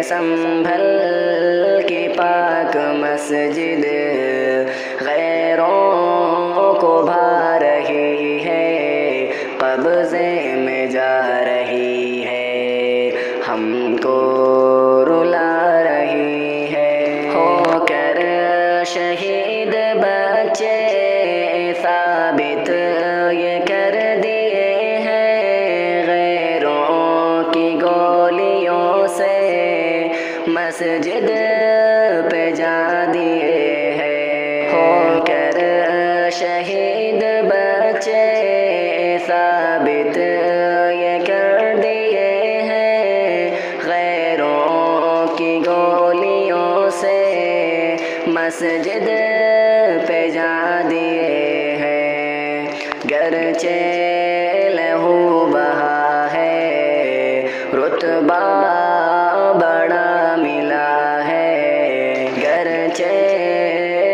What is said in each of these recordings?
سنبھل کی پاک مسجد غیروں کو بھا رہی ہے، قبضے میں جا رہی ہے، ہم کو رلا رہی ہے۔ ہو کر شہید بچے ثابت یہ کر دیے ہیں، غیروں کی گولیوں سے مسجد پہ جا دیے ہیں۔ ہو کر شہید بچے ثابت یہ کر دیے ہیں، غیروں کی گولیوں سے مسجد پہ جا دیے ہیں۔ گرچہ لہو بہا ہے، رتبہ بڑا ملا ہے، گرچہ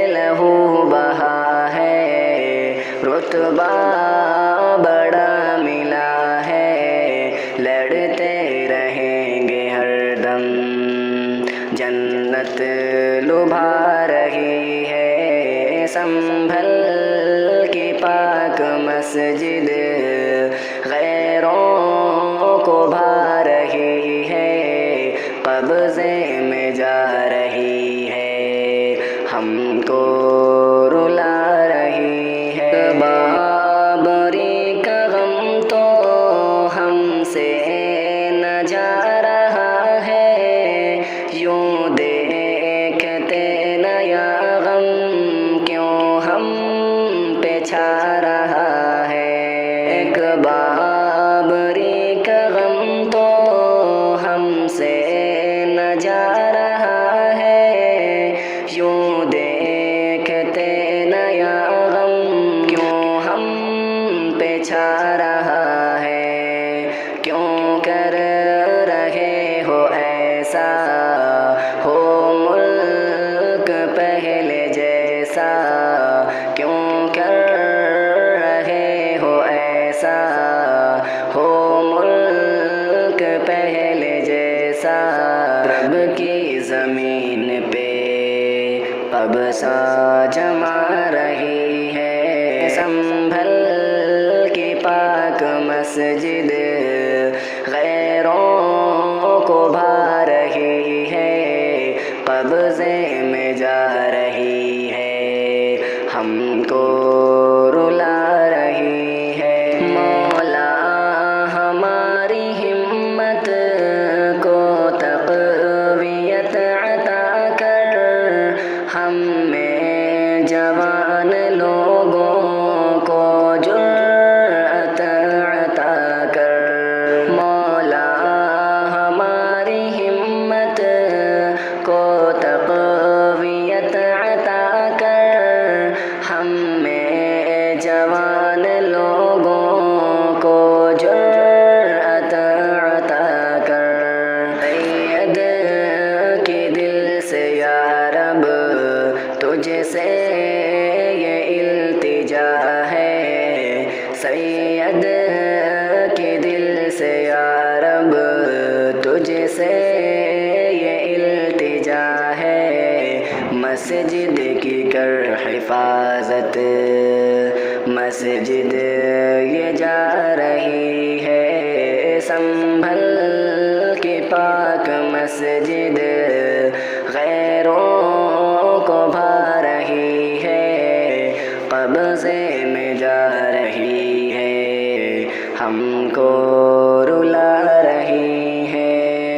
لہو بہا ہے، رتبہ بڑا ملا ہے، لڑتے رہیں گے ہر دم، جنت لبھا رہی ہے، سنبھل کی پاک مسجد غیروں کو بھا رہی ہے، قبضے میں جا رہی ہے، ہم کو رلا رہی ہے۔ بابری کا غم تو ہم سے نہ جا رہا ہے، یوں دیکھتے نیا غم کیوں ہم پہ چھا رہا ہے۔ ایک بابری کا غم تو ہم سے نہ جا رہا ہے، یوں دیکھتے نیا غم کیوں ہم پہ چھا رہا ہے۔ کیوں کر رہے ہو ایسا، ہو ملک پہلے جیسا، کیوں کر رہے ہو ایسا، ہو ملک پہلے جیسا، رب کی زمین پہ قبضہ جما رہی ہے، سنبھل کی پاک مسجد غیروں کو بھا رہی ہے، قبضے میں جا رہی ہے، ہم کو رلا رہی ہے۔ مولا ہماری ہمت کو تقویت عطا کر، ہم میں جوان لوگوں کو جرأت عطا کر، مولا ہماری ہمت کو تقویت عطا کر، ہم میں جوان لوگوں کو جرأت عطا کر۔ سید کی دل سے یا رب تجھ سے یہ التجا ہے، سید کی دل سے یا رب تجھ سے یہ التجا ہے، مسجد کی کر حفاظت، مسجد یہ جا رہی ہے، سنبھل کی پاک مسجد غیروں کو بھا رہی ہے، قبضے میں جا رہی ہے، ہم کو